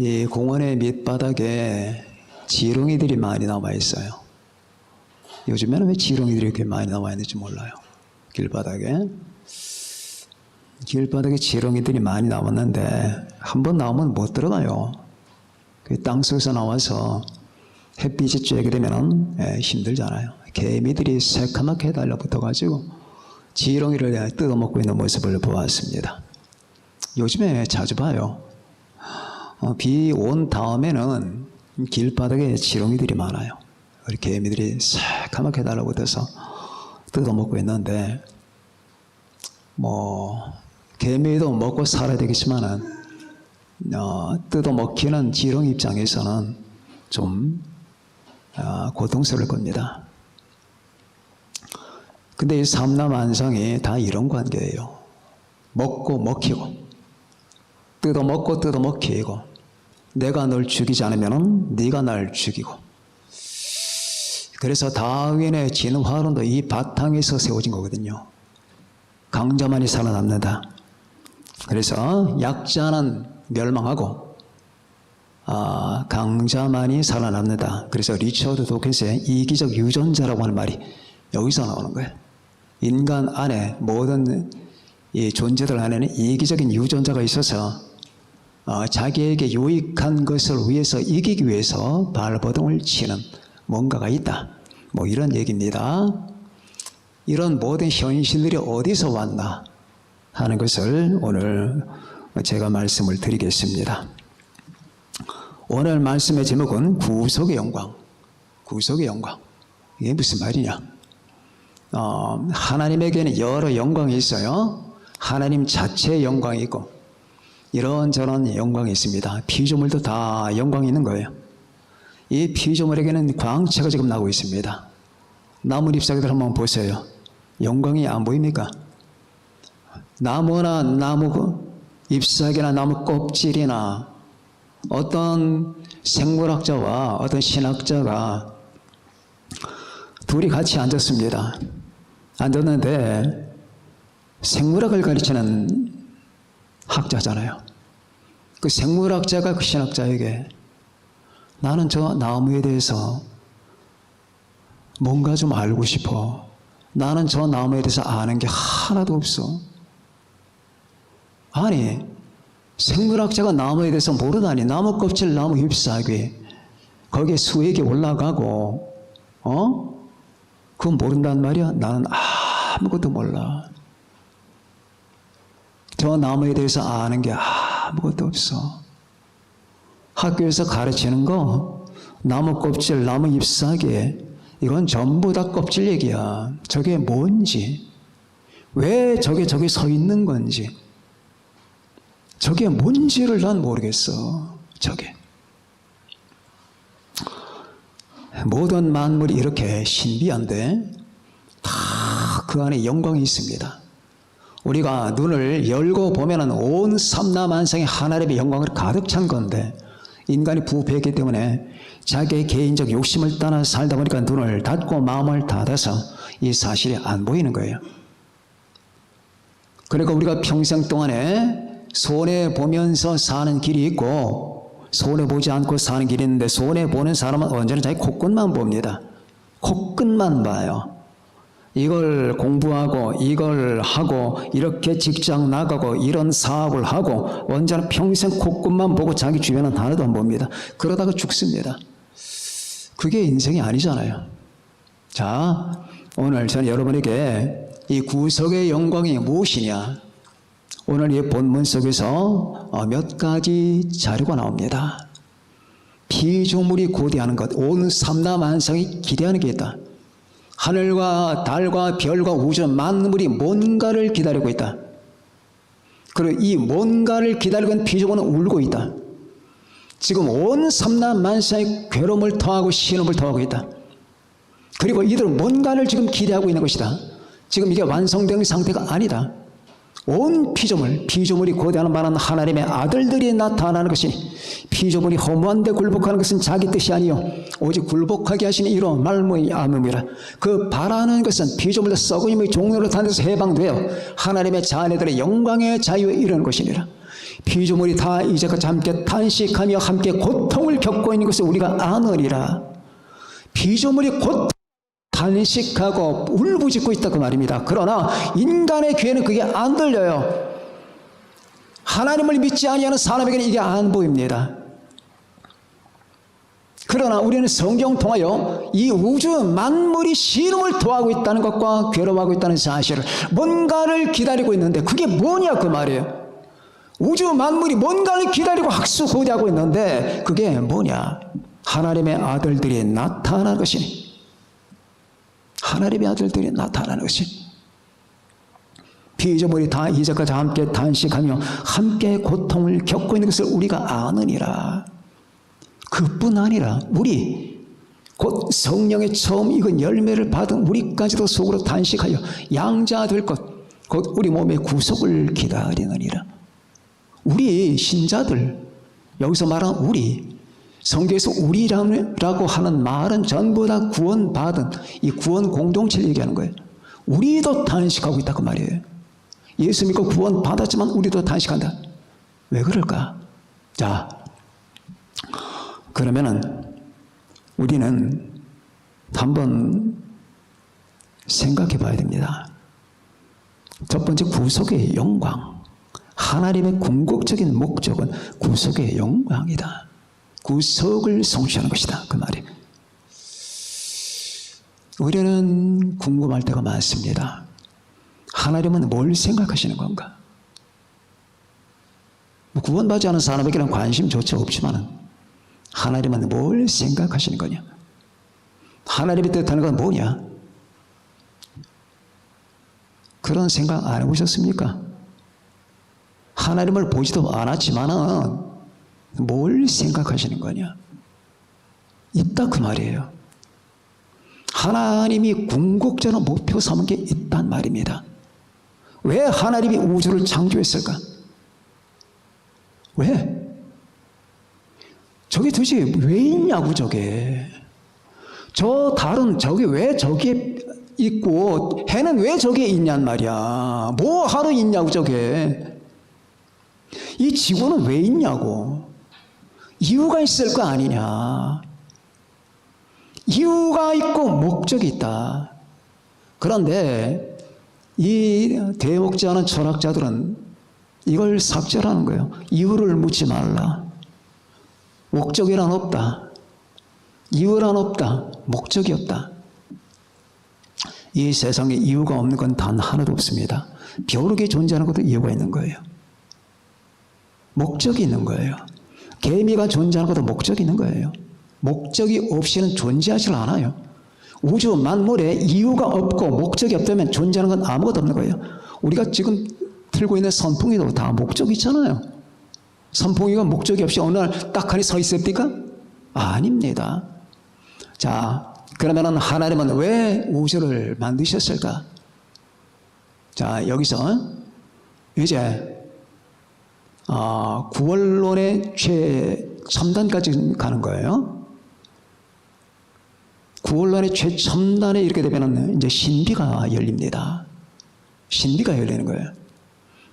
이 공원의 밑바닥에 지렁이들이 많이 남아 있어요. 요즘에는 왜 지렁이들이 이렇게 많이 남아 있는지 몰라요. 길바닥에 지렁이들이 많이 남았는데 한 번 나오면 못 들어가요. 그 땅속에서 나와서 햇빛이 쬐게 되면 힘들잖아요. 개미들이 새카맣게 달라붙어가지고 지렁이를 뜯어먹고 있는 모습을 보았습니다. 요즘에 자주 봐요. 비 온 다음에는 길바닥에 지렁이들이 많아요. 우리 개미들이 새카맣게 달라붙어서 뜯어먹고 있는데 개미도 먹고 살아야 되겠지만은 뜯어먹히는 지렁이 입장에서는 좀 고통스러울 겁니다. 근데 이 삼라만상이 다 이런 관계예요. 먹고 먹히고 뜯어먹고 뜯어먹히고 내가 널 죽이지 않으면 네가 날 죽이고. 그래서 다윈의 진화론도 이 바탕에서 세워진 거거든요. 강자만이 살아남는다. 그래서 약자는 멸망하고 강자만이 살아남는다. 그래서 리처드 도킨스의 이기적 유전자라고 하는 말이 여기서 나오는 거예요. 인간 안에 모든 이 존재들 안에는 이기적인 유전자가 있어서 자기에게 유익한 것을 위해서 이기기 위해서 발버둥을 치는 뭔가가 있다. 이런 얘기입니다. 이런 모든 현실들이 어디서 왔나 하는 것을 오늘 제가 말씀을 드리겠습니다. 오늘 말씀의 제목은 구속의 영광. 구속의 영광. 이게 무슨 말이냐? 하나님에게는 여러 영광이 있어요. 하나님 자체의 영광이 있고 이런저런 영광이 있습니다. 피조물도 다 영광이 있는 거예요. 이 피조물에게는 광채가 지금 나고 있습니다. 나무 잎사귀들 한번 보세요. 영광이 안 보입니까? 나무나 나무 잎사귀나 나무 껍질이나 어떤 생물학자와 어떤 신학자가 둘이 같이 앉았습니다. 앉았는데 생물학을 가르치는 학자잖아요. 그 생물학자가 그 신학자에게 나는 저 나무에 대해서 뭔가 좀 알고 싶어. 나는 저 나무에 대해서 아는 게 하나도 없어. 아니, 생물학자가 나무에 대해서 모르다니. 나무 껍질, 나무 잎사귀 거기에 수액이 올라가고 그건 모른단 말이야? 나는 아무것도 몰라. 저 나무에 대해서 아는 게 아무것도 없어. 학교에서 가르치는 거 나무 껍질, 나무 잎사귀 이건 전부 다 껍질 얘기야. 저게 뭔지, 왜 저게 저기 서 있는 건지, 저게 뭔지를 난 모르겠어. 저게. 모든 만물이 이렇게 신비한데 다 그 안에 영광이 있습니다. 우리가 눈을 열고 보면은 온 삼라만상의 하나님의 영광으로 가득 찬 건데 인간이 부패했기 때문에 자기의 개인적 욕심을 따라 살다 보니까 눈을 닫고 마음을 닫아서 이 사실이 안 보이는 거예요. 그러니까 우리가 평생 동안에 손해보면서 사는 길이 있고 손해보지 않고 사는 길이 있는데 손해보는 사람은 언제나 자기 코끝만 봅니다. 코끝만 봐요. 이걸 공부하고 이걸 하고 이렇게 직장 나가고 이런 사업을 하고 언제나 평생 코끝만 보고 자기 주변은 하나도 안 봅니다. 그러다가 죽습니다. 그게 인생이 아니잖아요. 자, 오늘 저는 여러분에게 이 구속의 영광이 무엇이냐, 오늘 이 본문 속에서 몇 가지 자료가 나옵니다. 피조물이 고대하는 것, 온 삼라만상이 기대하는 게 있다. 하늘과 달과 별과 우주 만물이 뭔가를 기다리고 있다. 그리고 이 뭔가를 기다리고 있는 피조물은 울고 있다. 지금 온 삼라만상의 괴로움을 토하고 신음을 토하고 있다. 그리고 이들은 뭔가를 지금 기대하고 있는 것이다. 지금 이게 완성된 상태가 아니다. 온 피조물이 고대하는 바는 하나님의 아들들이 나타나는 것이니 피조물이 허무한데 굴복하는 것은 자기 뜻이 아니요 오직 굴복하게 하시는 이로 말미암음이라. 그 바라는 것은 피조물의 썩음의 종로로 탄 데서 해방되어 하나님의 자녀들의 영광의 자유에 이르는 것이니라. 피조물이 다 이제까지 함께 탄식하며 함께 고통을 겪고 있는 것을 우리가 아느니라. 피조물이 탄식하고 울부짖고 있다 그 말입니다. 그러나 인간의 귀에는 그게 안 들려요. 하나님을 믿지 아니하는 사람에게는 이게 안 보입니다. 그러나 우리는 성경 통하여 이 우주 만물이 신음을 토하고 있다는 것과 괴로워하고 있다는 사실을, 뭔가를 기다리고 있는데 그게 뭐냐 그 말이에요. 우주 만물이 뭔가를 기다리고 학수고대하고 있는데 그게 뭐냐? 하나님의 아들들이 나타나는 것이니. 하나님의 아들들이 나타나는 것이니. 피조물이 다 이제까지 함께 탄식하며 함께 고통을 겪고 있는 것을 우리가 아느니라. 그뿐 아니라 우리 곧 성령의 처음 익은 열매를 받은 우리까지도 속으로 탄식하여 양자될 것, 곧 우리 몸의 구속을 기다리느니라. 우리 신자들, 여기서 말한 우리, 성경에서 우리라고 하는 말은 전부 다 구원받은 이 구원 공동체를 얘기하는 거예요. 우리도 탄식하고 있다 그 말이에요. 예수 믿고 구원받았지만 우리도 탄식한다. 왜 그럴까? 자, 그러면은 우리는 한번 생각해 봐야 됩니다. 첫 번째, 구속의 영광. 하나님의 궁극적인 목적은 구속의 영광이다. 구속을 성취하는 것이다. 그 말이에요. 우리는 궁금할 때가 많습니다. 하나님은 뭘 생각하시는 건가? 구원받지 않은 사람에게는 관심조차 없지만 하나님은 뭘 생각하시는 거냐? 하나님의 뜻하는 건 뭐냐? 그런 생각 안 해보셨습니까? 하나님을 보지도 않았지만은 뭘 생각하시는 거냐? 있다 그 말이에요. 하나님이 궁극적으로 목표 삼은 게 있단 말입니다. 왜 하나님이 우주를 창조했을까? 왜? 저게 도대체 왜 있냐고 저게. 저 달은 저게 왜 저기에 있고 해는 왜 저기에 있냔 말이야. 뭐 하러 있냐고 저게. 이 지구는 왜 있냐고. 이유가 있을 거 아니냐. 이유가 있고 목적이 있다. 그런데 이 대목자는 철학자들은 이걸 삭제하는 거예요. 이유를 묻지 말라. 목적이란 없다. 이유란 없다. 목적이 없다. 이 세상에 이유가 없는 건 단 하나도 없습니다. 벼룩이 존재하는 것도 이유가 있는 거예요. 목적이 있는 거예요. 개미가 존재하는 것도 목적이 있는 거예요. 목적이 없이는 존재하지 않아요. 우주 만물에 이유가 없고 목적이 없다면 존재하는 건 아무것도 없는 거예요. 우리가 지금 들고 있는 선풍기도 다 목적이 있잖아요. 선풍기가 목적이 없이 어느 날 딱하니 서 있습니까? 아닙니다. 자, 그러면 하나님은 왜 우주를 만드셨을까? 자, 여기서 이제 구원론의 최첨단까지 가는 거예요. 구원론의 최첨단에 이렇게 되면 이제 신비가 열립니다. 신비가 열리는 거예요.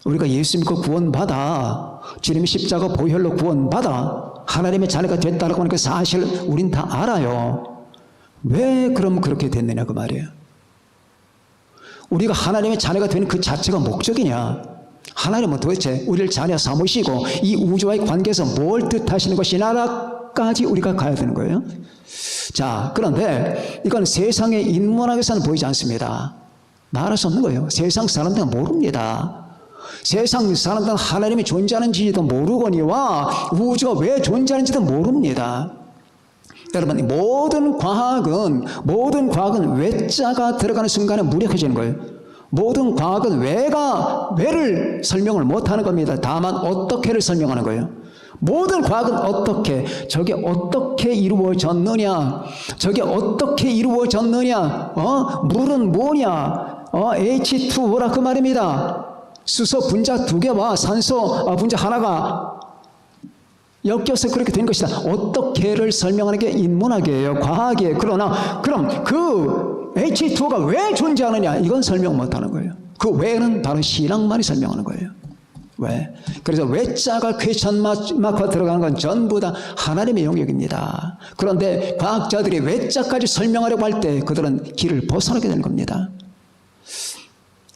우리가 예수 믿고 구원받아, 주님의 십자가 보혈로 구원받아 하나님의 자녀가 됐다고 하는 그 사실 우린 다 알아요. 왜 그럼 그렇게 됐느냐 그 말이에요. 우리가 하나님의 자녀가 되는 그 자체가 목적이냐? 하나님은 도대체 우리를 자녀 삼으시고 이 우주와의 관계에서 뭘 뜻하시는 것이냐까지 우리가 가야 되는 거예요. 자, 그런데 이건 세상의 인문학에서는 보이지 않습니다. 말할 수 없는 거예요. 세상 사람들은 모릅니다. 세상 사람들은 하나님이 존재하는지도 모르거니와 우주가 왜 존재하는지도 모릅니다. 여러분, 모든 과학은 외자가 들어가는 순간에 무력해지는 거예요. 모든 과학은 왜를 설명을 못하는 겁니다. 다만 어떻게를 설명하는 거예요. 모든 과학은 어떻게, 저게 어떻게 이루어졌느냐, 저게 어떻게 이루어졌느냐, 물은 뭐냐, H2O라 그 말입니다. 수소 분자 2개와 산소 분자 하나가 엮여서 그렇게 된 것이다. 어떻게를 설명하는 게 인문학이에요. 과학이에요. 그러나 그럼 그 H2O가 왜 존재하느냐, 이건 설명 못하는 거예요. 그 왜는 바로 신학만이 설명하는 거예요. 왜? 그래서 외자가 퀘스천 마크가 들어가는 건 전부 다 하나님의 영역입니다. 그런데 과학자들이 외자까지 설명하려고 할 때 그들은 길을 벗어나게 되는 겁니다.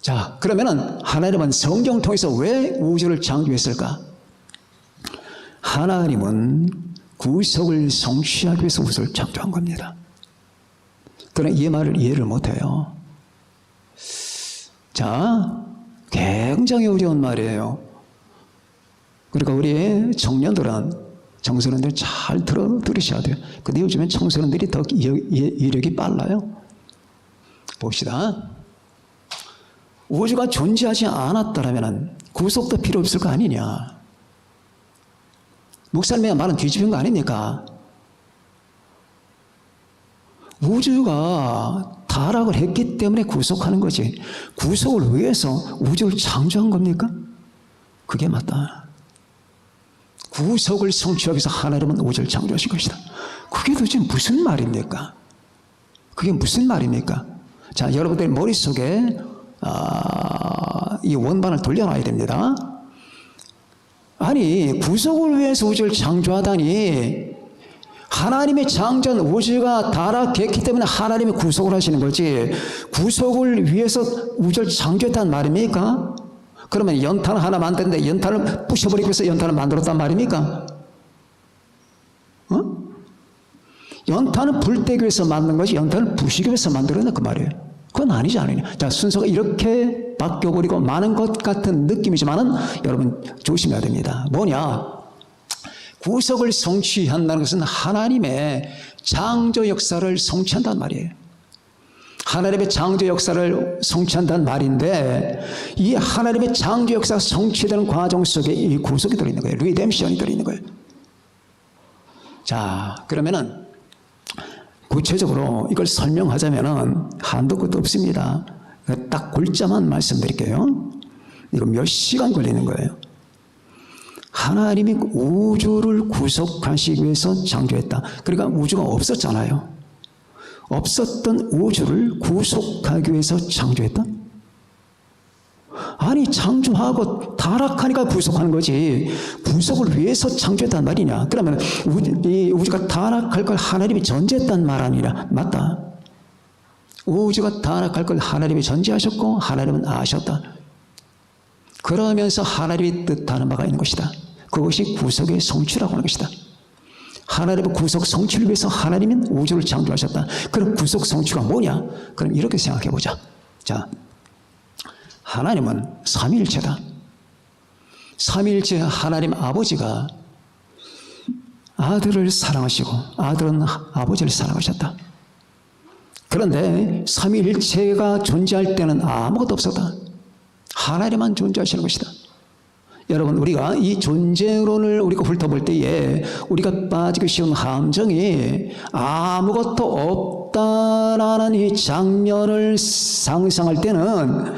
자, 그러면은 하나님은 성경 통해서 왜 우주를 창조했을까? 하나님은 구속을 성취하기 위해서 우주를 창조한 겁니다. 그러나 이 말을 이해를 못해요. 자, 굉장히 어려운 말이에요. 그러니까 우리 청년들은, 청소년들 잘 들으셔야 돼요. 근데 요즘엔 청소년들이 더 이력이 빨라요. 봅시다. 우주가 존재하지 않았다면 구속도 필요 없을 거 아니냐. 목사님의 말은 뒤집은 거 아닙니까? 우주가 타락을 했기 때문에 구속하는 거지. 구속을 위해서 우주를 창조한 겁니까? 그게 맞다. 구속을 성취하기 위해서 하나님은 우주를 창조하신 것이다. 그게 도대체 무슨 말입니까? 그게 무슨 말입니까? 자, 여러분들 머릿속에 이 원반을 돌려놔야 됩니다. 아니, 구속을 위해서 우주를 창조하다니, 하나님의 창조한 우주가 타락했기 때문에 하나님이 구속을 하시는 거지, 구속을 위해서 우주를 창조했단 말입니까? 그러면 연탄 하나 만드는데 연탄을 부셔버리기 위해서 연탄을 만들었단 말입니까? 연탄은 불 떼기 위해서 만든 것이 연탄을 부시기 위해서 만들었나 그 말이에요. 그건 아니지 않느냐. 자, 순서가 이렇게 바뀌어버리고 많은 것 같은 느낌이지만은 여러분 조심해야 됩니다. 뭐냐? 구속을 성취한다는 것은 하나님의 창조 역사를 성취한단 말이에요. 하나님의 창조 역사를 성취한다는 말인데, 이 하나님의 창조 역사가 성취되는 과정 속에 이 구속이 들어있는 거예요. 리뎀션이 들어있는 거예요. 자, 그러면은 구체적으로 이걸 설명하자면은 한도 끝도 없습니다. 딱 골자만 말씀드릴게요. 이거 몇 시간 걸리는 거예요. 하나님이 우주를 구속하시기 위해서 창조했다. 그러니까 우주가 없었잖아요. 없었던 우주를 구속하기 위해서 창조했다? 아니, 창조하고 타락하니까 구속하는 거지, 구속을 위해서 창조했단 말이냐? 그러면 이 우주가 타락할 걸 하나님이 전제했단 말 아니냐? 맞다. 우주가 타락할 걸 하나님이 전제하셨고 하나님은 아셨다. 그러면서 하나님이 뜻하는 바가 있는 것이다. 그것이 구속의 성취라고 하는 것이다. 하나님의 구속 성취를 위해서 하나님은 우주를 창조하셨다. 그럼 구속 성취가 뭐냐? 그럼 이렇게 생각해 보자. 자, 하나님은 삼위일체다. 삼위일체 하나님 아버지가 아들을 사랑하시고 아들은 아버지를 사랑하셨다. 그런데 삼위일체가 존재할 때는 아무것도 없었다. 하나님만 존재하시는 것이다. 여러분, 우리가 이 존재론을 우리가 훑어볼 때에 우리가 빠지기 쉬운 함정이 아무것도 없다라는 이 장면을 상상할 때는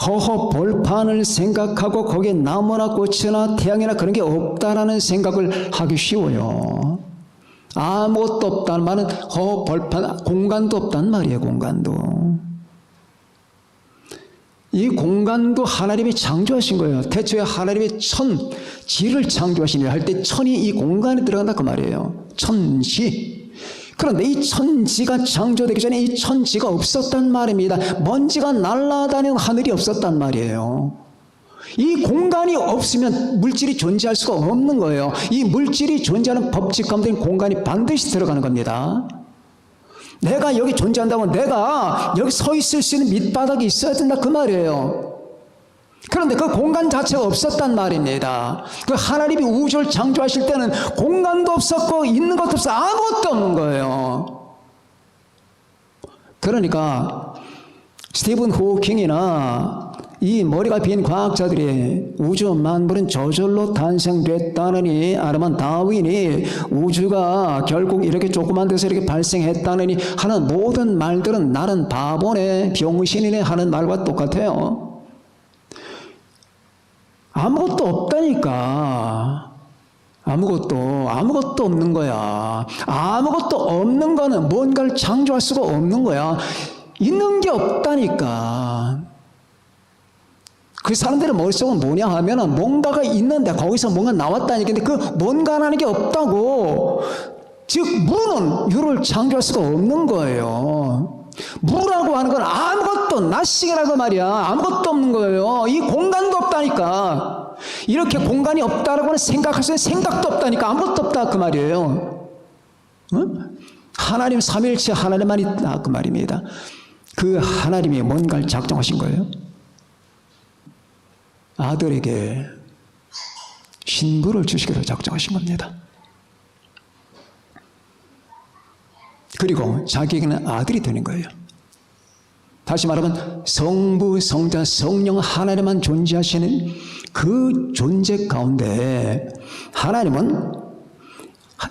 허허 벌판을 생각하고 거기에 나무나 꽃이나 태양이나 그런 게 없다라는 생각을 하기 쉬워요. 아무것도 없다는 말은 허허 벌판, 공간도 없단 말이에요. 공간도. 이 공간도 하나님이 창조하신 거예요. 태초에 하나님이 천지를 창조하시니 할 때 천이 이 공간에 들어간다 그 말이에요. 천지. 그런데 이 천지가 창조되기 전에 이 천지가 없었단 말입니다. 먼지가 날아다니는 하늘이 없었단 말이에요. 이 공간이 없으면 물질이 존재할 수가 없는 거예요. 이 물질이 존재하는 법칙 가운데 공간이 반드시 들어가는 겁니다. 내가 여기 존재한다면 내가 여기 서 있을 수 있는 밑바닥이 있어야 된다 그 말이에요. 그런데 그 공간 자체가 없었단 말입니다. 그 하나님이 우주를 창조하실 때는 공간도 없었고 있는 것도 없어, 아무것도 없는 거예요. 그러니까 스티븐 호킹이나 이 머리가 빈 과학자들이 우주 만물은 저절로 탄생됐다느니, 아니면 다윈이 우주가 결국 이렇게 조그만 데서 이렇게 발생했다느니 하는 모든 말들은 나는 바보네, 병신이네 하는 말과 똑같아요. 아무것도 없다니까. 아무것도 없는 거야. 아무것도 없는 거는 뭔가를 창조할 수가 없는 거야. 있는 게 없다니까. 그 사람들의 머릿속은 뭐냐 하면은 뭔가가 있는데 거기서 뭔가 나왔다는 얘기인데 그 뭔가라는 게 없다고. 즉 물은 유를 창조할 수가 없는 거예요. 무라고 하는 건 아무것도 nothing이라고 말이야. 아무것도 없는 거예요. 이 공간도 없다니까. 이렇게 공간이 없다라고는 생각할 수 있는 생각도 없다니까. 아무것도 없다 그 말이에요. 응? 하나님 삼위일체 하나님만 있다 그 말입니다. 그 하나님이 뭔가를 작정하신 거예요. 아들에게 신부를 주시기로 작정하신 겁니다. 그리고 자기에게는 아들이 되는 거예요. 다시 말하면 성부, 성자, 성령 하나님만 존재하시는 그 존재 가운데 하나님은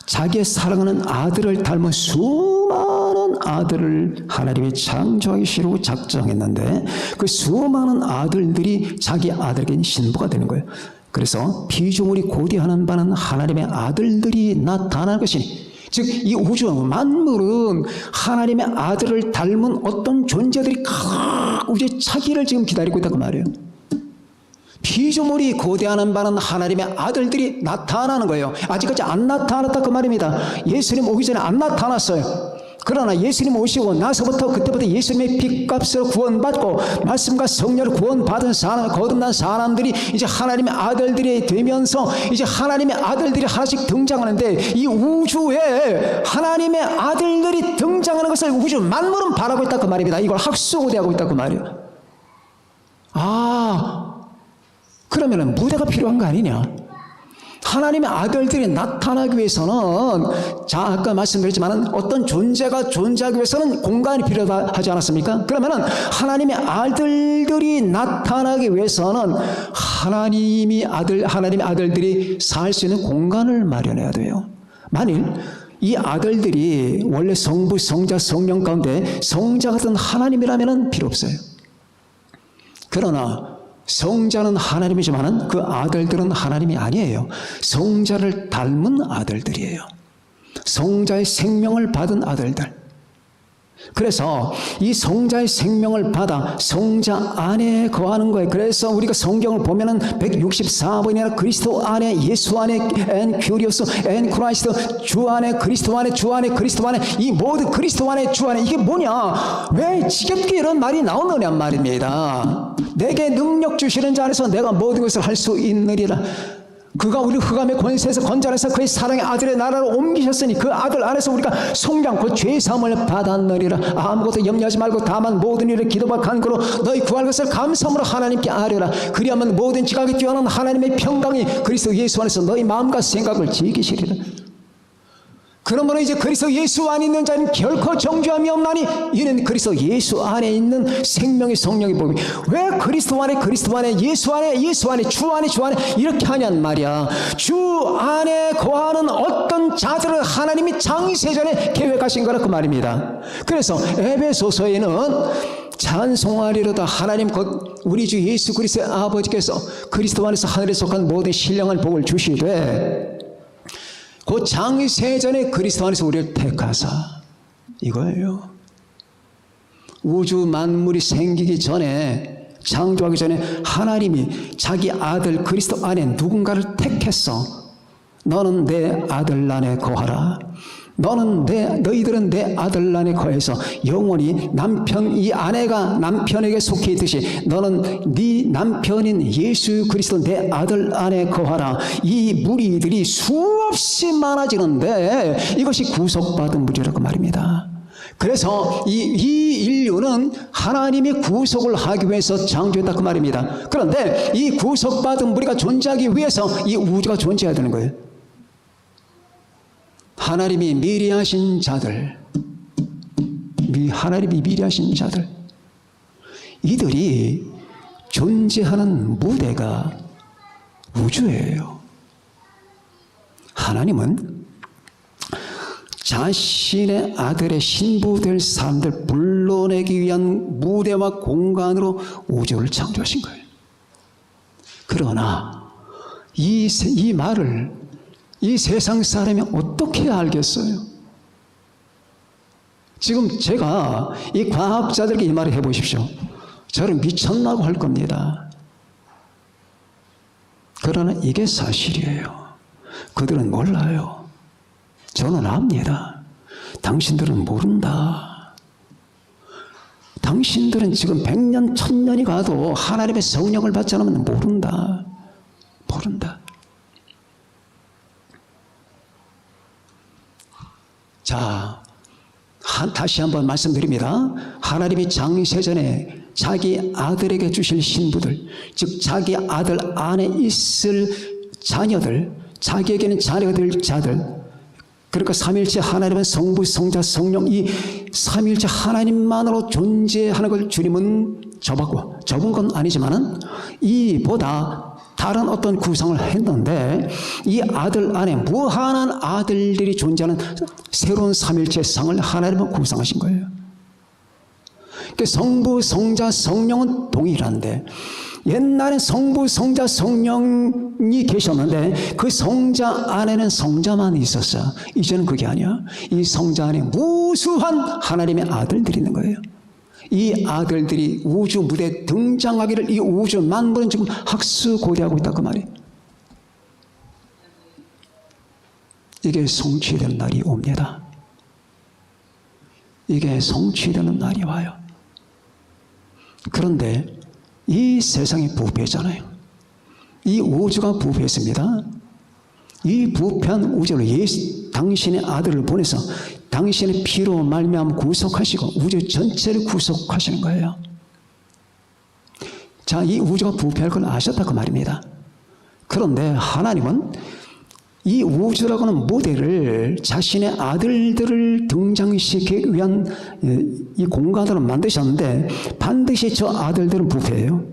자기의 사랑하는 아들을 닮은 수많은 아들을 하나님이 창조하기 싫고 작정했는데 그 수많은 아들들이 자기 아들에게 신부가 되는 거예요. 그래서 피조물이 고대하는 바는 하나님의 아들들이 나타나는 것이니 즉 이 우주 만물은 하나님의 아들을 닮은 어떤 존재들이 우주의 차기를 지금 기다리고 있다고 말해요. 피조물이 고대하는 바는 하나님의 아들들이 나타나는 거예요. 아직까지 안 나타났다 그 말입니다. 예수님 오기 전에 안 나타났어요. 그러나 예수님 오시고 나서부터 그때부터 예수님의 핏값으로 구원받고 말씀과 성령을 구원받은 사람, 거듭난 사람들이 이제 하나님의 아들들이 되면서 이제 하나님의 아들들이 하나씩 등장하는데 이 우주에 하나님의 아들들이 등장하는 것을 우주 만물은 바라고 있다 그 말입니다. 이걸 학수고대하고 있다 그 말이에요. 그러면 무대가 필요한 거 아니냐? 하나님의 아들들이 나타나기 위해서는 아까 말씀드렸지만 어떤 존재가 존재하기 위해서는 공간이 필요하지 않았습니까? 그러면 하나님의 아들들이 나타나기 위해서는 하나님의 아들들이 살 수 있는 공간을 마련해야 돼요. 만일 이 아들들이 원래 성부, 성자, 성령 가운데 성자 같은 하나님이라면 필요 없어요. 그러나 성자는 하나님이지만 그 아들들은 하나님이 아니에요. 성자를 닮은 아들들이에요. 성자의 생명을 받은 아들들. 그래서 이 성자의 생명을 받아 성자 안에 거하는 거예요. 그래서 우리가 성경을 보면은 164번이나 그리스도 안에, 예수 안에, 엔 큐리오스, 엔 크라이스트, 주 안에, 그리스도 안에, 주 안에, 그리스도 안에, 이 모든 그리스도 안에, 주 안에, 이게 뭐냐? 왜 지겹게 이런 말이 나오느냐 말입니다. 내게 능력 주시는 자 안에서 내가 모든 것을 할 수 있느니라. 그가 우리 흑암의 권세에서 건져내서 그의 사랑의 아들의 나라로 옮기셨으니 그 아들 안에서 우리가 성령 곧 죄사함을 받았느니라. 아무것도 염려하지 말고 다만 모든 일을 기도와 간구로 너희 구할 것을 감사함으로 하나님께 아뢰라. 그리하면 모든 지각이 뛰어난 하나님의 평강이 그리스도 예수 안에서 너희 마음과 생각을 지키시리라. 그러므로 이제 그리스도 예수 안에 있는 자는 결코 정죄함이 없나니 이는 그리스도 예수 안에 있는 생명의 성령의 복이. 왜 그리스도 안에, 그리스도 안에, 예수 안에, 예수 안에, 주 안에, 주 안에 이렇게 하냔 말이야. 주 안에 거하는 어떤 자들을 하나님이 창세전에 계획하신 거라 그 말입니다. 그래서 에베소서에는 찬송하리로다 하나님 곧 우리 주 예수 그리스도의 아버지께서 그리스도 안에서 하늘에 속한 모든 신령한 복을 주시되 그 창세전에 그리스도 안에서 우리를 택하사 이거예요. 우주 만물이 생기기 전에, 창조하기 전에 하나님이 자기 아들 그리스도 안에 누군가를 택했어. 너는 내 아들 안에 거하라. 너희들은 내 아들 안에 거해서 영원히 이 아내가 남편에게 속해 있듯이 너는 네 남편인 예수 그리스도 내 아들 안에 거하라. 이 무리들이 수없이 많아지는데 이것이 구속받은 무리라고 말입니다. 그래서 이 인류는 하나님이 구속을 하기 위해서 창조했다 그 말입니다. 그런데 이 구속받은 무리가 존재하기 위해서 이 우주가 존재해야 되는 거예요. 하나님이 미리하신 자들, 하나님이 미리하신 자들, 이들이 존재하는 무대가 우주예요. 하나님은 자신의 아들의 신부될 사람들 불러내기 위한 무대와 공간으로 우주를 창조하신 거예요. 그러나 이 말을 이 세상 사람이 어떻게 알겠어요? 지금 제가 이 과학자들에게 이 말을 해보십시오. 저를 미쳤나고 할 겁니다. 그러나 이게 사실이에요. 그들은 몰라요. 저는 압니다. 당신들은 모른다. 당신들은 지금 100년, 1000년이 가도 하나님의 성령을 받지 않으면 모른다. 모른다. 자, 다시 한번 말씀드립니다. 하나님이 창세전에 자기 아들에게 주실 신부들, 즉 자기 아들 안에 있을 자녀들, 자기에게는 자녀가 될 자들, 그러니까 삼일체 하나님은 성부, 성자, 성령, 이 삼일체 하나님만으로 존재하는 걸 주님은 접었고, 접은 건 아니지만은 이보다 다른 어떤 구성을 했는데, 이 아들 안에 무한한 아들들이 존재하는 새로운 삼일체 상을 하나님은 구성하신 거예요. 그러니까 성부, 성자, 성령은 동일한데, 옛날엔 성부, 성자, 성령이 계셨는데 그 성자 안에는 성자만 있었어요. 이제는 그게 아니야. 이 성자 안에 무수한 하나님의 아들들이 있는 거예요. 이 아들들이 우주 무대에 등장하기를 이 우주 만물은 지금 학수고대하고 있다 그 말이에요. 이게 성취되는 날이 옵니다. 이게 성취되는 날이 와요. 그런데 이 세상이 부패잖아요. 이 우주가 부패했습니다. 이 부패한 우주를 당신의 아들을 보내서 당신의 피로 말미암아 구속하시고 우주 전체를 구속하시는 거예요. 자, 이 우주가 부패할 걸 아셨다 그 말입니다. 그런데 하나님은 이 우주라고는 무대를 자신의 아들들을 등장시키기 위한 이 공간으로 만드셨는데 반드시 저 아들들은 부패해요.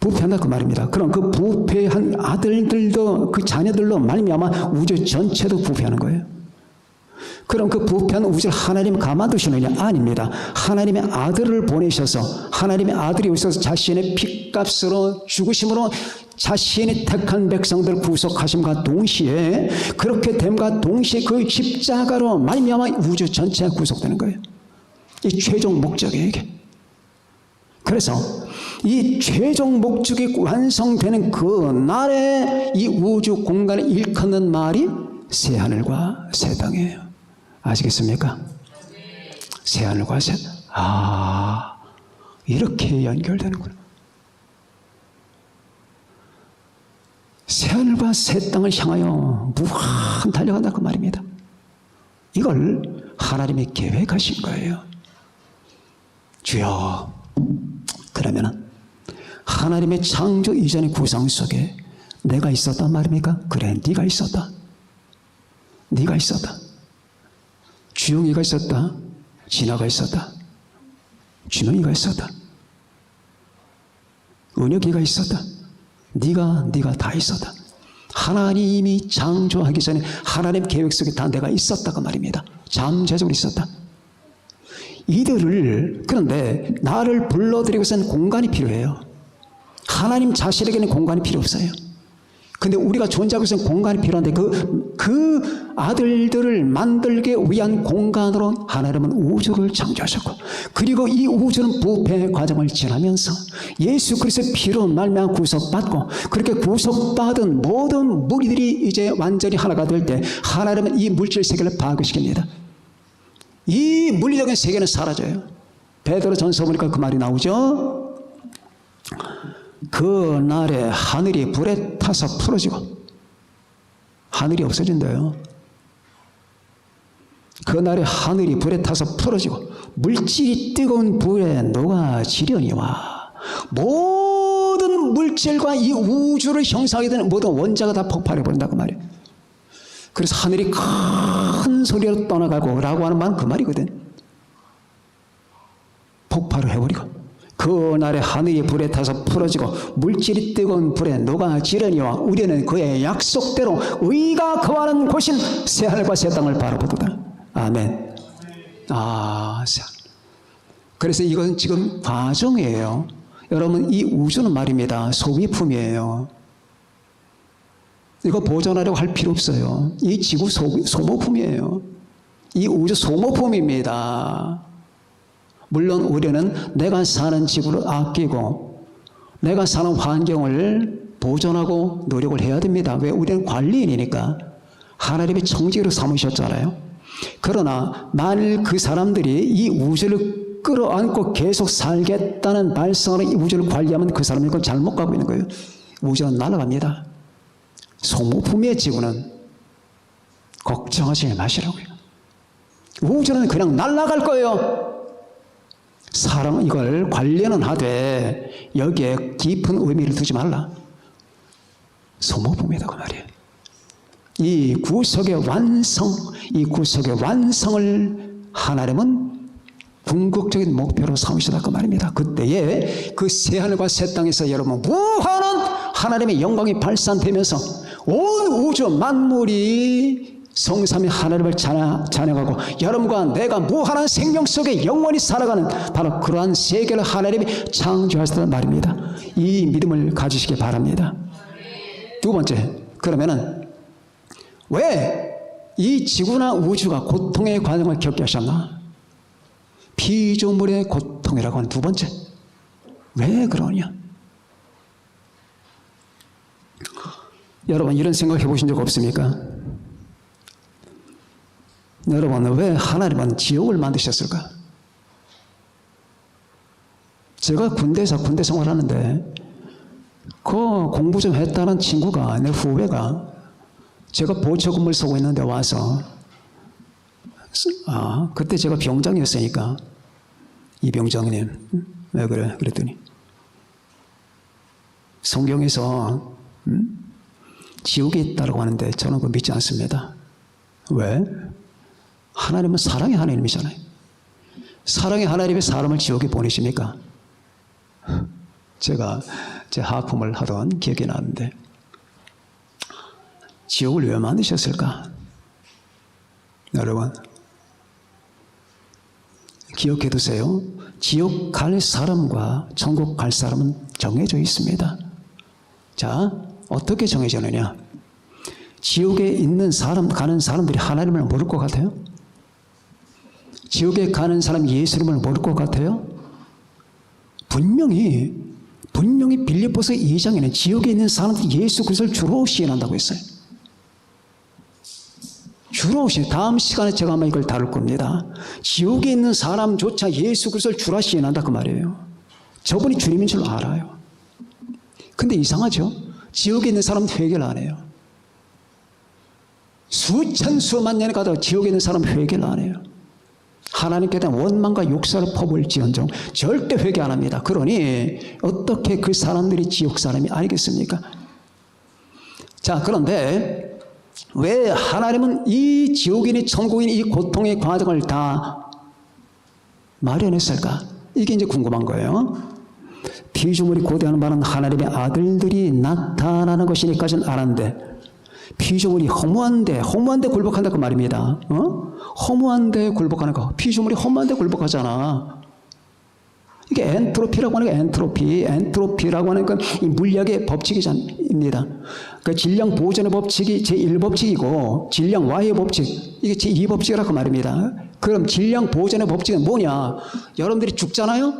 부패한다 그 말입니다. 그럼 그 부패한 아들들도 그 자녀들로 말미암아 우주 전체도 부패하는 거예요. 그럼 그 부패한 우주를 하나님 가만두시느냐? 아닙니다. 하나님의 아들을 보내셔서 하나님의 아들이 오셔서 자신의 피값으로 죽으심으로 자신의 택한 백성들을 구속하심과 동시에 그렇게 됨과 동시에 그 십자가로 말미암아 우주 전체가 구속되는 거예요. 이 최종 목적이에요, 이게. 그래서 이 최종 목적이 완성되는 그 날에 이 우주 공간에 일컫는 말이 새하늘과 새 땅이에요. 아시겠습니까? 새하늘과 새 땅. 아, 이렇게 연결되는구나. 새하늘과 새 땅을 향하여 무한 달려간다 그 말입니다. 이걸 하나님이 계획하신 거예요. 주여, 그러면은 하나님의 창조 이전의 구성 속에 내가 있었단 말입니까? 그래, 네가 있었다. 네가 있었다. 주영이가 있었다. 진아가 있었다. 준영이가 있었다. 은혁이가 있었다. 네가 다 있었다. 하나님이 창조하기 전에 하나님 계획 속에 다 내가 있었다 그 말입니다. 잠재적으로 있었다. 이들을, 그런데 나를 불러들이고서는 공간이 필요해요. 하나님 자신에게는 공간이 필요 없어요. 근데 우리가 존재하고 있는 공간이 필요한데 그 아들들을 만들기 위한 공간으로 하나님은 우주를 창조하셨고, 그리고 이 우주는 부패 과정을 지나면서 예수 그리스도의 피로 말미암아 구속받고, 그렇게 구속받은 모든 무리들이 이제 완전히 하나가 될 때 하나님은 이 물질 세계를 파괴시킵니다. 이 물리적인 세계는 사라져요. 베드로전서 보니까 그 말이 나오죠. 그 날에 하늘이 불에 타서 풀어지고, 하늘이 없어진대요. 그 날에 하늘이 불에 타서 풀어지고 물질이 뜨거운 불에 녹아지려니와 모든 물질과 이 우주를 형성하게 되는 모든 원자가 다 폭발해버린다고 말이에요. 그래서 하늘이 큰 소리로 떠나가고 라고 하는 말은 그 말이거든. 폭발을 해버리고 그 날에 하늘이 불에 타서 풀어지고 물질이 뜨거운 불에 녹아지려니와 우리는 그의 약속대로 의가 거하는 곳인 새하늘과 새 땅을 바라보도다. 아멘. 아, 그래서 이건 지금 과정이에요. 여러분, 이 우주는 말입니다, 소비품이에요. 이거 보존하려고 할 필요 없어요. 이 지구 소모품이에요. 이 우주 소모품입니다. 물론 우리는 내가 사는 지구를 아끼고 내가 사는 환경을 보존하고 노력을 해야 됩니다. 왜? 우리는 관리인이니까. 하나님의 청지기로 삼으셨잖아요. 그러나 만일 그 사람들이 이 우주를 끌어안고 계속 살겠다는 발성으로 이 우주를 관리하면 그 사람이 그걸 잘못 가고 있는 거예요. 우주는 날아갑니다. 소모품의 지구는 걱정하지 마시라고요. 우주는 그냥 날아갈 거예요. 사람은 이걸 관리는 하되 여기에 깊은 의미를 두지 말라. 소모품이다 그 말이에요. 이 구속의 완성을 하나님은 궁극적인 목표로 삼으시다 그 말입니다. 그때에 그 새하늘과 새 땅에서 여러분 무한한 하나님의 영광이 발산되면서 온 우주 만물이 성삼위 하나님을 찬양하고 여러분과 내가 무한한 생명 속에 영원히 살아가는 바로 그러한 세계를 하나님이 창조하셨다는 말입니다. 이 믿음을 가지시기 바랍니다. 두 번째, 그러면은 왜 이 지구나 우주가 고통의 과정을 겪게 하셨나? 피조물의 고통이라고 하는 두 번째. 왜 그러냐? 여러분 이런 생각 해보신 적 없습니까? 여러분 왜 하나님은 지옥을 만드셨을까? 제가 군대 생활하는데 그 공부 좀 했다는 친구가, 내 후배가 제가 보초근무를 서고 있는데 와서 그때 제가 병장이었으니까 이 병장님 왜 그래? 그랬더니 성경에서 지옥에 있다고 하는데 저는 그거 믿지 않습니다. 왜? 하나님은 사랑의 하나님이잖아요. 사랑의 하나님이 사람을 지옥에 보내십니까? 제가 제 하품을 하던 기억이 나는데 지옥을 왜 만드셨을까? 여러분 기억해 두세요. 지옥 갈 사람과 천국 갈 사람은 정해져 있습니다. 자, 어떻게 정해졌느냐? 지옥에 있는 사람, 가는 사람들이 하나님을 모를 것 같아요? 지옥에 가는 사람이 예수님을 모를 것 같아요? 분명히 빌립보서 2장에는 지옥에 있는 사람들이 예수 그리스도를 주로 시인한다고 했어요. 주로 시인. 다음 시간에 제가 아마 이걸 다룰 겁니다. 지옥에 있는 사람조차 예수 그리스도를 주라 시인한다 그 말이에요. 저분이 주님인 줄 알아요. 근데 이상하죠? 지옥에 있는 사람은 회개를 안 해요. 수천 수만 년에 가도 지옥에 있는 사람은 회개를 안 해요. 하나님께 대한 원망과 욕설을 퍼부을지언정 절대 회개 안 합니다. 그러니 어떻게 그 사람들이 지옥 사람이 아니겠습니까? 자, 그런데 왜 하나님은 이 지옥인이 천국인이 이 고통의 과정을 다 마련했을까? 이게 이제 궁금한 거예요. 피조물이 고대하는 바는 하나님의 아들들이 나타나는 것이니까는 알았는데 피조물이 허무한데 굴복한다 그 말입니다. 허무한데 굴복하는 거. 피조물이 허무한데 굴복하잖아. 이게 엔트로피라고 하는 게 엔트로피라고 하는 건 이 물리학의 법칙입니다. 그 질량 보존의 법칙이 제1법칙이고 질량 Y의 법칙 이게 제2법칙이라고 말입니다. 그럼 질량 보존의 법칙은 뭐냐? 여러분들이 죽잖아요?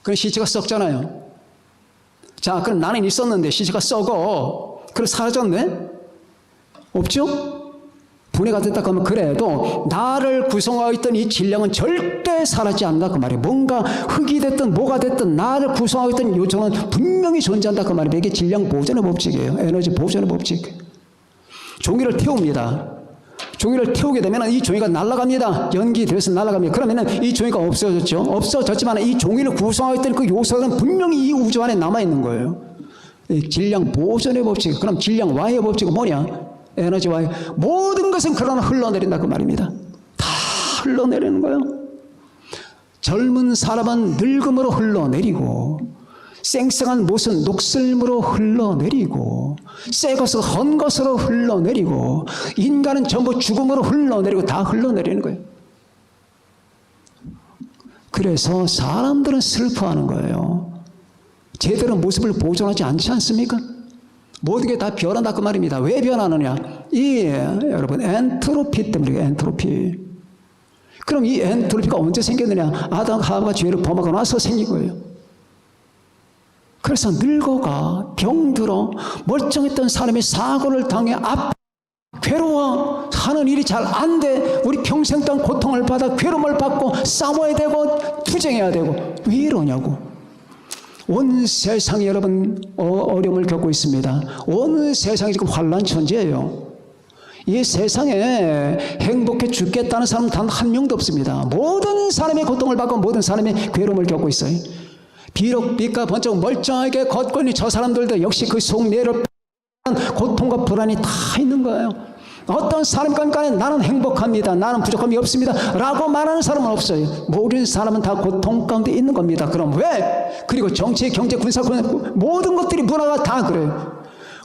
그럼 시체가 썩잖아요. 자, 그럼 나는 있었는데 시체가 썩어. 그럼 사라졌네? 없죠? 분해가 됐다 그러면 그래도 나를 구성하고 있던 이 질량은 절대 사라지지 않는다 그 말이에요. 뭔가 흙이 됐든 뭐가 됐든 나를 구성하고 있던 요청은 분명히 존재한다 그 말이에요. 이게 질량 보존의 법칙이에요. 에너지 보존의 법칙. 종이를 태웁니다. 종이를 태우게 되면 이 종이가 날아갑니다. 연기되어서 날아갑니다. 그러면 이 종이가 없어졌죠. 없어졌지만 이 종이를 구성하고 있던 그 요소는 분명히 이 우주 안에 남아있는 거예요. 질량 보존의 법칙. 그럼 질량 Y의 법칙은 뭐냐? 에너지 Y. 모든 것은 그러나 흘러내린다 그 말입니다. 다 흘러내리는 거예요. 젊은 사람은 늙음으로 흘러내리고 쌩쌩한 못은 녹슬므로 흘러내리고 새 것은 헌 것으로 흘러내리고 인간은 전부 죽음으로 흘러내리고 다 흘러내리는 거예요. 그래서 사람들은 슬퍼하는 거예요. 제대로 모습을 보존하지 않지 않습니까? 모든 게 다 변한다 그 말입니다. 왜 변하느냐? 여러분 엔트로피 때문에 엔트로피. 그럼 이 엔트로피가 언제 생겼느냐? 아담 하와가 죄를 범하고 나서 생긴 거예요. 그래서 늙어가 병들어 멀쩡했던 사람이 사고를 당해 괴로워 하는 일이 잘 안 돼. 우리 평생 동안 고통을 받아 괴로움을 받고 싸워야 되고 투쟁해야 되고 왜 이러냐고. 온 세상이 여러분 어려움을 겪고 있습니다. 온 세상이 지금 환난 천지예요. 이 세상에 행복해 죽겠다는 사람은 단 한 명도 없습니다. 모든 사람이 고통을 받고 모든 사람이 괴로움을 겪고 있어요. 비록 빛과 번쩍 멀쩡하게 걷고 있는 저 사람들도 역시 그 속내를 고통과 불안이 다 있는 거예요. 어떤 사람 간에 나는 행복합니다, 나는 부족함이 없습니다 라고 말하는 사람은 없어요. 모든 사람은 다 고통 가운데 있는 겁니다. 그럼 왜? 그리고 정치, 경제, 군사, 모든 것들이 문화가 다 그래요.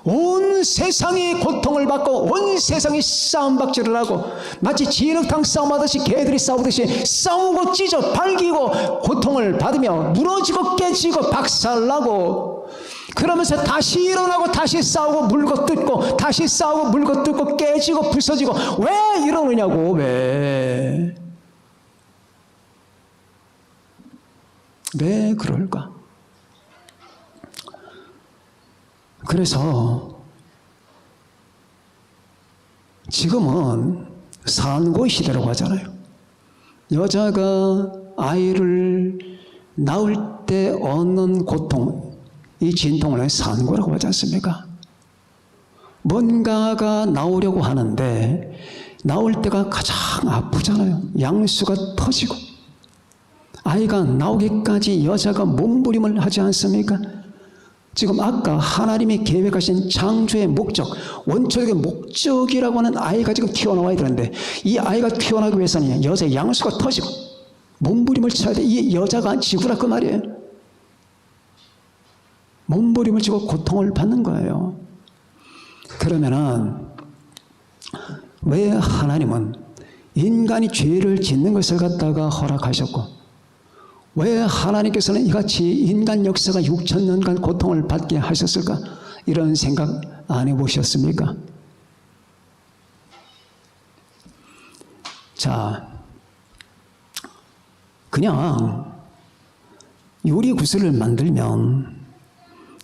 온 세상이 고통을 받고 온 세상이 싸움박질을 하고 마치 진흙탕 싸움하듯이 개들이 싸우듯이 싸우고 찢어 발기고 고통을 받으며 무너지고 깨지고 박살나고 그러면서 다시 일어나고 다시 싸우고 물고 뜯고 다시 싸우고 물고 뜯고 깨지고 부서지고 왜 이러느냐고. 왜 그럴까? 그래서 지금은 산고 시대라고 하잖아요. 여자가 아이를 낳을 때 얻는 고통, 이 진통을 산고라고 하지 않습니까? 뭔가가 나오려고 하는데 나올 때가 가장 아프잖아요. 양수가 터지고 아이가 나오기까지 여자가 몸부림을 하지 않습니까? 지금 아까 하나님이 계획하신 창조의 목적, 원초적인 목적이라고 하는 아이가 지금 튀어나와야 되는데 이 아이가 튀어나오기 위해서는 여자의 양수가 터지고 몸부림을 쳐야 돼. 이 여자가 지구라 그 말이에요. 몸부림을 치고 고통을 받는 거예요. 그러면은 왜 하나님은 인간이 죄를 짓는 것을 갖다가 허락하셨고 왜 하나님께서는 이같이 인간 역사가 6,000년간 고통을 받게 하셨을까? 이런 생각 안 해보셨습니까? 자, 그냥 유리구슬을 만들면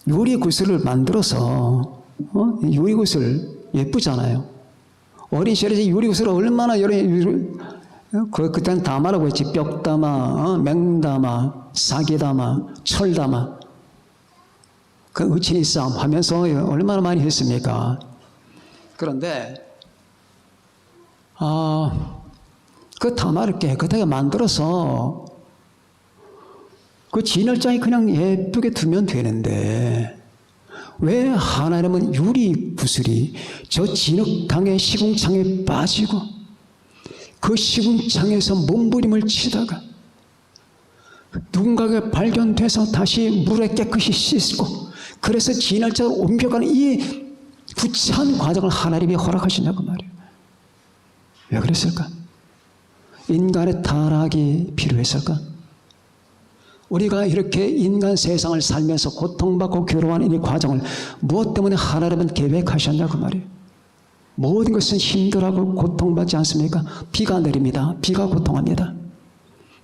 유리구슬을 만들어서 유리구슬 예쁘잖아요. 어린 시절에 유리구슬을 얼마나 그때는 다마라고 했지. 벽다마, 맹다마, 사기다마, 철다마. 그 의친이 싸움 하면서 얼마나 많이 했습니까? 그런데 그 다마를 깨끗하게 만들어서 그 진열장에 그냥 예쁘게 두면 되는데 왜 하나님은 유리구슬이 저 진흙탕의 시궁창에 빠지고 그 시궁창에서 몸부림을 치다가 누군가가 발견돼서 다시 물에 깨끗이 씻고 그래서 진열장으로 옮겨가는 이 구차한 과정을 하나님이 허락하시냐고 말이에요. 왜 그랬을까? 인간의 타락이 필요했을까? 우리가 이렇게 인간 세상을 살면서 고통받고 괴로워하는 이 과정을 무엇 때문에 하나님은 계획하셨냐고 말이에요. 모든 것은 힘들하고 고통받지 않습니까? 비가 내립니다. 비가 고통합니다.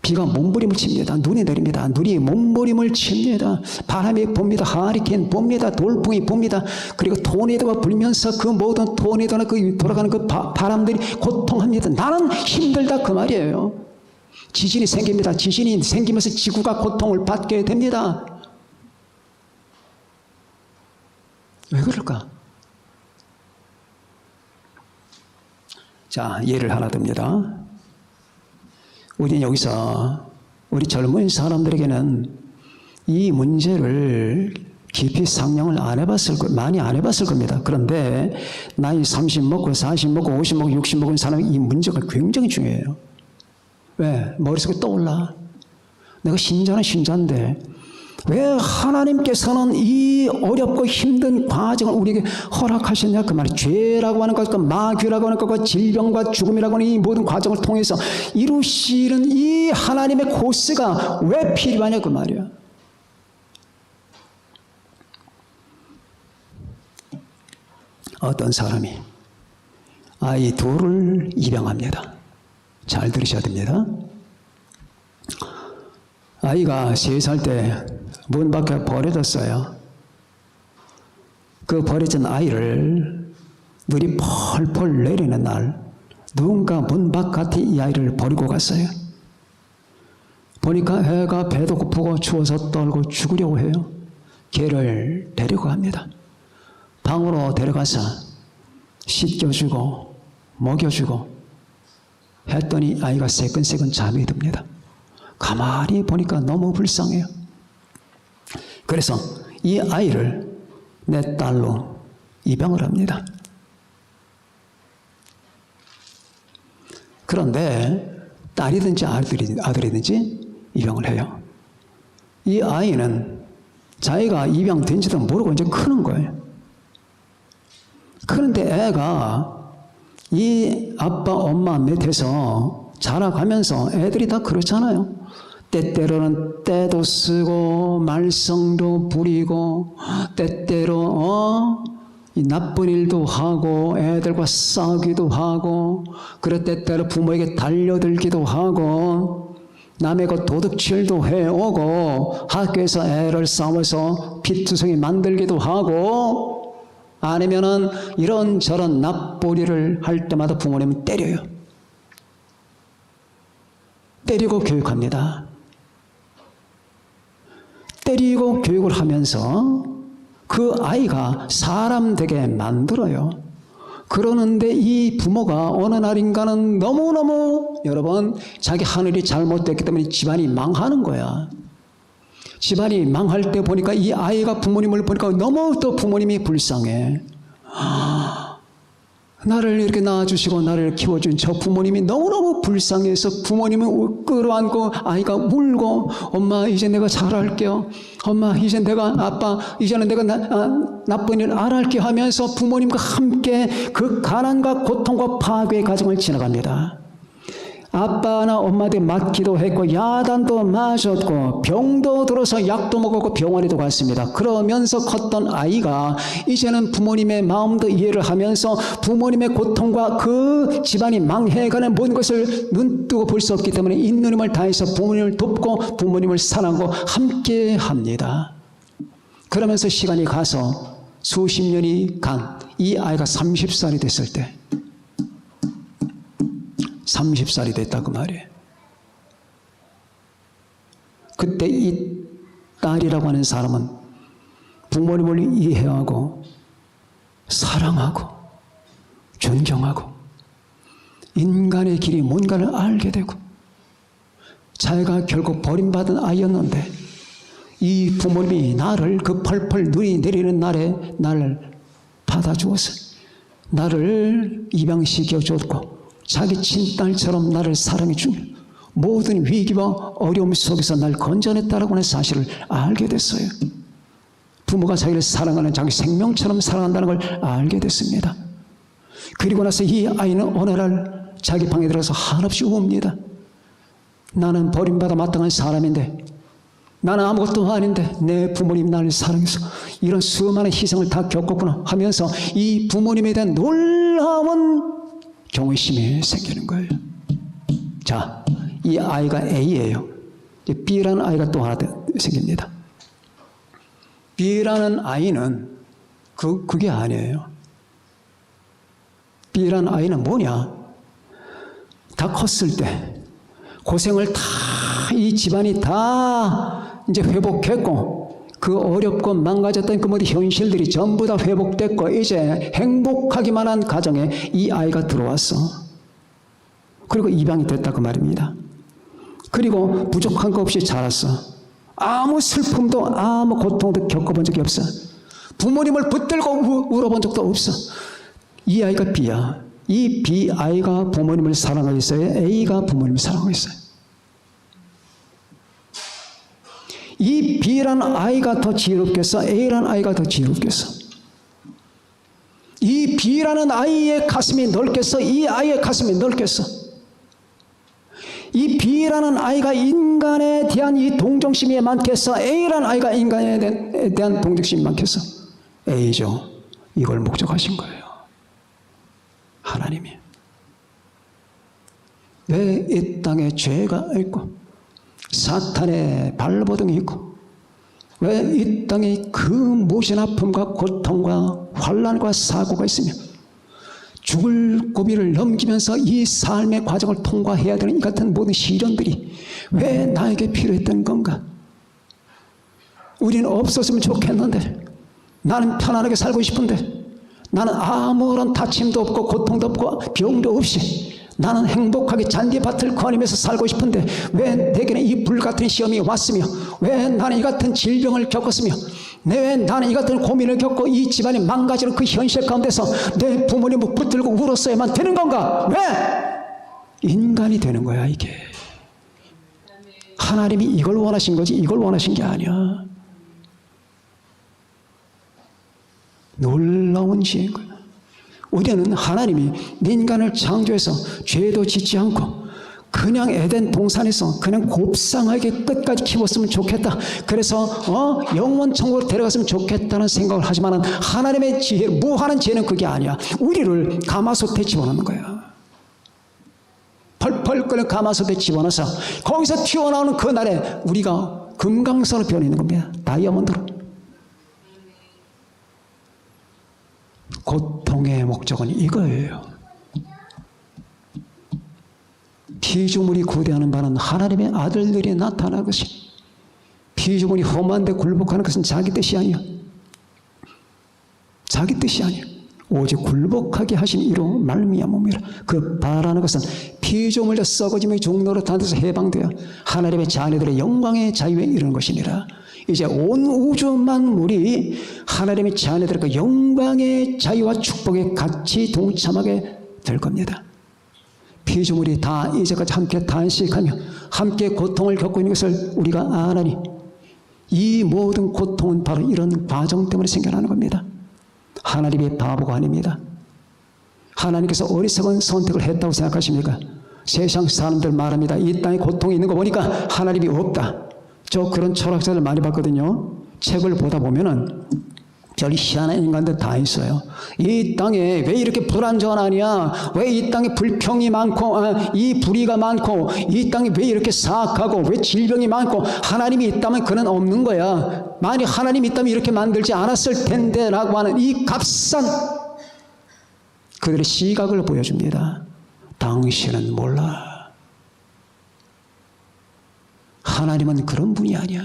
비가 몸부림을 칩니다. 눈이 내립니다. 눈이 몸부림을 칩니다. 바람이 붑니다. 하리케인 붑니다. 돌풍이 붑니다. 그리고 토네이도가 불면서 그 모든 토네이도나 그 돌아가는 그 바람들이 고통합니다. 나는 힘들다 그 말이에요. 지진이 생깁니다. 지진이 생기면서 지구가 고통을 받게 됩니다. 왜 그럴까? 자, 예를 하나 듭니다. 우리는 여기서 우리 젊은 사람들에게는 이 문제를 깊이 상냥을 많이 안 해봤을 겁니다. 그런데 나이 30 먹고 40 먹고 50 먹고 60 먹은 사람이 이 문제가 굉장히 중요해요. 왜? 머릿속에 떠올라. 내가 신자는 신자인데 왜 하나님께서는 이 어렵고 힘든 과정을 우리에게 허락하셨냐 그 말이에요. 죄라고 하는 것과 마귀라고 하는 것과 질병과 죽음이라고 하는 이 모든 과정을 통해서 이루시는 이 하나님의 코스가 왜 필요하냐 그 말이에요. 어떤 사람이 아이 둘을 입양합니다. 잘 들으셔야 됩니다. 아이가 3살 때 문 밖에 버려졌어요. 그 버려진 아이를 눈이 펄펄 내리는 날 누군가 문 바깥에 이 아이를 버리고 갔어요. 보니까 애가 배도 고프고 추워서 떨고 죽으려고 해요. 걔를 데리고 갑니다. 방으로 데려가서 씻겨주고 먹여주고 했더니 아이가 새끈새끈 잠이 듭니다. 가만히 보니까 너무 불쌍해요. 그래서 이 아이를 내 딸로 입양을 합니다. 그런데 딸이든지 아들이든지 입양을 해요. 이 아이는 자기가 입양된지도 모르고 이제 크는 거예요. 그런데 애가 이 아빠 엄마 밑에서 자라가면서 애들이 다 그렇잖아요. 때때로는 때도 쓰고 말썽도 부리고 때때로 이 나쁜 일도 하고 애들과 싸우기도 하고 그럴 때때로 부모에게 달려들기도 하고 남의 것 도둑질도 해오고 학교에서 애를 싸워서 피투성이 만들기도 하고 아니면은 이런저런 나쁜 일을 할 때마다 부모님은 때려요. 때리고 교육합니다. 때리고 교육을 하면서 그 아이가 사람 되게 만들어요. 그러는데 이 부모가 어느 날인가는 너무너무 여러분 자기 하늘이 잘못됐기 때문에 집안이 망하는 거야. 집안이 망할 때 보니까 이 아이가 부모님을 보니까 너무 또 부모님이 불쌍해. 나를 이렇게 낳아주시고 나를 키워준 저 부모님이 너무너무 불쌍해서 부모님을 끌어안고 아이가 울고 엄마 이제 내가 잘할게요. 엄마 이제 내가 아빠 이제는 내가 나쁜 일 안 할게 하면서 부모님과 함께 그 가난과 고통과 파괴의 과정을 지나갑니다. 아빠나 엄마한테 맞기도 했고 야단도 맞았고 병도 들어서 약도 먹었고 병원에도 갔습니다. 그러면서 컸던 아이가 이제는 부모님의 마음도 이해를 하면서 부모님의 고통과 그 집안이 망해가는 모든 것을 눈뜨고 볼 수 없기 때문에 있는 힘을 다해서 부모님을 돕고 부모님을 사랑하고 함께 합니다. 그러면서 시간이 가서 수십 년이 간 이 아이가 30살이 됐을 때 30살이 됐다고 말이에요. 그때 이 딸이라고 하는 사람은 부모님을 이해하고 사랑하고 존경하고 인간의 길이 뭔가를 알게 되고 자기가 결국 버림받은 아이였는데 이 부모님이 나를 그 펄펄 눈이 내리는 날에 나를 받아주어서 나를 입양시켜줬고 자기 친딸처럼 나를 사랑해주며 모든 위기와 어려움 속에서 날 건져냈다라고 하는 사실을 알게 됐어요. 부모가 자기를 사랑하는 자기 생명처럼 사랑한다는 걸 알게 됐습니다. 그리고 나서 이 아이는 어느 날 자기 방에 들어가서 한없이 웁니다. 나는 버림받아 마땅한 사람인데 나는 아무것도 아닌데 내 부모님 나를 사랑해서 이런 수많은 희생을 다 겪었구나 하면서 이 부모님에 대한 놀라운 경외심이 생기는 거예요. 자, 이 아이가 A예요. B라는 아이가 또 하나 생깁니다. B라는 아이는 그게 아니에요. B라는 아이는 뭐냐? 다 컸을 때 고생을 다 이 집안이 다 이제 회복했고 그 어렵고 망가졌던 그 모든 현실들이 전부 다 회복됐고 이제 행복하기만 한 가정에 이 아이가 들어왔어. 그리고 입양이 됐다고 말입니다. 그리고 부족한 거 없이 자랐어. 아무 슬픔도 아무 고통도 겪어본 적이 없어. 부모님을 붙들고 울어본 적도 없어. 이 아이가 B야. 이 B 아이가 부모님을 사랑하고 있어요. A가 부모님을 사랑하고 있어요. 이 B라는 아이가 더 지혜롭겠어? A라는 아이가 더 지혜롭겠어? 이 B라는 아이의 가슴이 넓겠어? 이 아이의 가슴이 넓겠어? 이 B라는 아이가 인간에 대한 이 동정심이 많겠어? A라는 아이가 인간에 대한 동정심이 많겠어? A죠. 이걸 목적하신 거예요. 하나님이. 왜 이 땅에 죄가 있고 사탄의 발버둥이 있고 왜 이 땅에 그 모진 아픔과 고통과 환난과 사고가 있으며 죽을 고비를 넘기면서 이 삶의 과정을 통과해야 되는 이 같은 모든 시련들이 왜 나에게 필요했던 건가? 우리는 없었으면 좋겠는데, 나는 편안하게 살고 싶은데, 나는 아무런 다침도 없고 고통도 없고 병도 없이 나는 행복하게 잔디밭을 거니면서 살고 싶은데 왜 내게는 이 불같은 시험이 왔으며, 왜 나는 이 같은 질병을 겪었으며, 왜 나는 이 같은 고민을 겪고 이 집안이 망가지는 그 현실 가운데서 내 부모님을 붙들고 울었어야만 되는 건가? 왜 인간이 되는 거야 이게? 하나님이 이걸 원하신 거지 이걸 원하신 게 아니야. 놀라운 지혜인 거야. 우리는 하나님이 인간을 창조해서 죄도 짓지 않고 그냥 에덴 동산에서 그냥 곱상하게 끝까지 키웠으면 좋겠다. 그래서 영원 천국으로 데려갔으면 좋겠다는 생각을 하지만 하나님의 지혜, 무한한 지혜는 그게 아니야. 우리를 가마솥에 집어넣는 거야. 펄펄 끓는 가마솥에 집어넣어서 거기서 튀어나오는 그날에 우리가 금강선으로 변해있는 겁니다. 다이아몬드로. 고통의 목적은 이거예요. 피조물이 구대하는 바는 하나님의 아들들이 나타나는 것이, 피조물이 험한데 굴복하는 것은 자기 뜻이 아니야. 자기 뜻이 아니야. 오직 굴복하게 하신 이로 말미암음이라. 그 바라는 것은 피조물로 썩어짐의 종로로 단에서 해방되어 하나님의 자녀들의 영광의 자유에 이르는 것이니라. 이제 온 우주 만물이 하나님의 자녀들의 그 영광의 자유와 축복에 같이 동참하게 될 겁니다. 피조물이 다 이제까지 함께 탄식하며 함께 고통을 겪고 있는 것을 우리가 아나니 이 모든 고통은 바로 이런 과정 때문에 생겨나는 겁니다. 하나님의 바보가 아닙니다. 하나님께서 어리석은 선택을 했다고 생각하십니까? 세상 사람들 말합니다. 이 땅에 고통이 있는 거 보니까 하나님이 없다. 저 그런 철학자들 많이 봤거든요. 책을 보다 보면은 별 희한한 인간들 다 있어요. 이 땅에 왜 이렇게 불안전하냐? 왜 이 땅에 불평이 많고 이 불의가 많고 이 땅이 왜 이렇게 사악하고 왜 질병이 많고 하나님이 있다면 그는 없는 거야. 만약 하나님이 있다면 이렇게 만들지 않았을 텐데 라고 하는 이 값싼 그들의 시각을 보여줍니다. 당신은 몰라. 하나님은 그런 분이 아니야.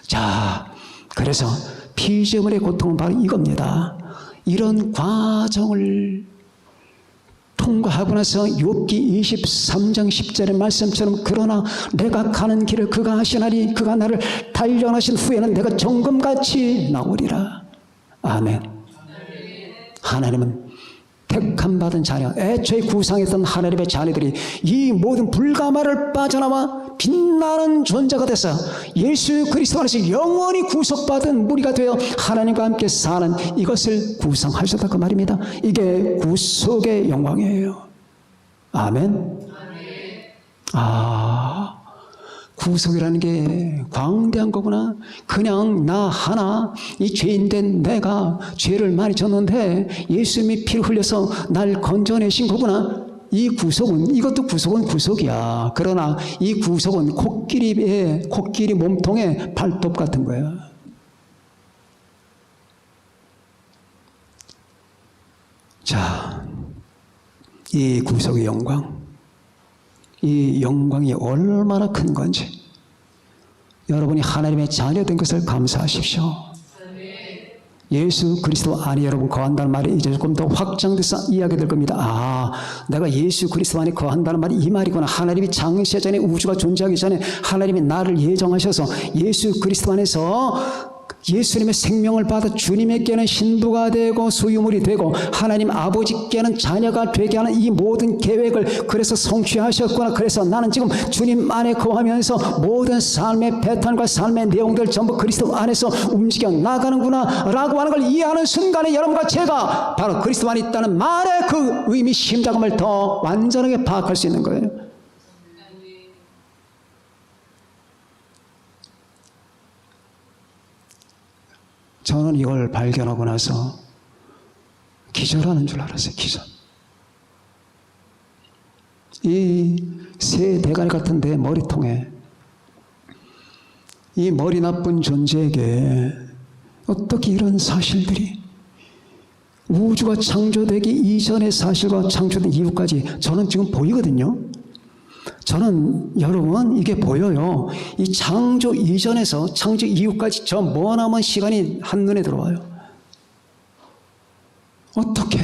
자, 그래서 피조물의 고통은 바로 이겁니다. 이런 과정을 통과하고 나서 욥기 23장 10절의 말씀처럼 그러나 내가 가는 길을 그가 하시나니 그가 나를 단련하신 후에는 내가 정금같이 나오리라. 아멘. 하나님은 택함 받은 자녀, 애초에 구상했던 하나님의 자녀들이 이 모든 불가마를 빠져나와 빛나는 존재가 돼서 예수 그리스도 안에서 영원히 구속받은 무리가 되어 하나님과 함께 사는 이것을 구성하셨다 그 말입니다. 이게 구속의 영광이에요. 아멘. 구속이라는 게 광대한 거구나. 그냥 나 하나 이 죄인된 내가 죄를 많이 졌는데 예수님이 피를 흘려서 날 건져내신 거구나. 이 구속은, 이것도 구속은 구속이야. 그러나 이 구속은 코끼리 몸통에 발톱 같은 거야. 자, 이 구속의 영광, 이 영광이 얼마나 큰 건지 여러분이 하나님의 자녀된 것을 감사하십시오. 예수 그리스도 안에 여러분 거한다는 말이 이제 조금 더 확장돼서 이야기 될 겁니다. 내가 예수 그리스도 안에 거한다는 말이 이 말이구나. 하나님이 창세 전에 우주가 존재하기 전에 하나님이 나를 예정하셔서 예수 그리스도 안에서 예수님의 생명을 받아 주님에게는 신부가 되고 소유물이 되고 하나님 아버지께는 자녀가 되게 하는 이 모든 계획을 그래서 성취하셨구나. 그래서 나는 지금 주님 안에 거하면서 모든 삶의 패턴과 삶의 내용들 전부 그리스도 안에서 움직여 나가는구나 라고 하는 걸 이해하는 순간에 여러분과 제가 바로 그리스도 안에 있다는 말의 그 의미 심자감을 더 완전하게 파악할 수 있는 거예요. 저는 이걸 발견하고 나서 기절하는 줄 알았어요. 기절. 이 새 대가리 같은 내 머리통에 이 머리 나쁜 존재에게 어떻게 이런 사실들이 우주가 창조되기 이전의 사실과 창조된 이후까지 저는 지금 보이거든요. 저는 여러분 이게 보여요. 이 창조 이전에서 창조 이후까지 저 머나먼 시간이 한눈에 들어와요. 어떻게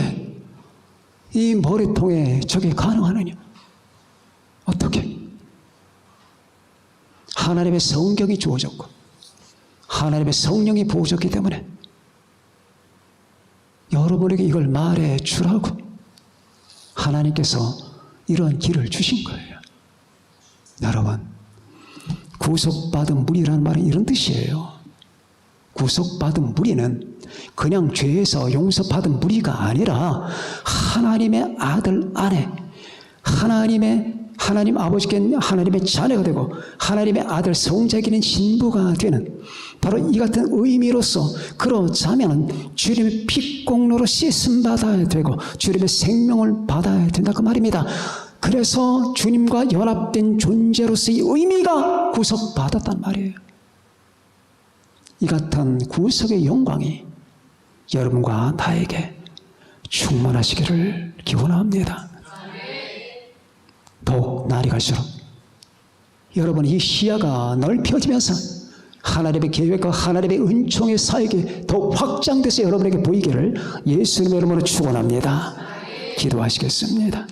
이 머리통에 저게 가능하느냐? 어떻게? 하나님의 성경이 주어졌고 하나님의 성령이 부어졌기 때문에 여러분에게 이걸 말해 주라고 하나님께서 이런 길을 주신 거예요. 여러분, 구속받은 무리라는 말은 이런 뜻이에요. 구속받은 무리는 그냥 죄에서 용서받은 무리가 아니라 하나님의 아들 아내, 하나님 아버지께 하나님의 자녀가 되고 하나님의 아들 성자에게는 신부가 되는 바로 이 같은 의미로서 그러자면 주님의 피공로로 씻음 받아야 되고 주님의 생명을 받아야 된다 그 말입니다. 그래서 주님과 연합된 존재로서의 의미가 구속받았단 말이에요. 이 같은 구속의 영광이 여러분과 나에게 충만하시기를 기원합니다. 더욱 날이 갈수록 여러분 이 시야가 넓혀지면서 하나님의 계획과 하나님의 은총의 사역이 더욱 확장돼서 여러분에게 보이기를 예수님의 이름으로 축원합니다. 기도하시겠습니다.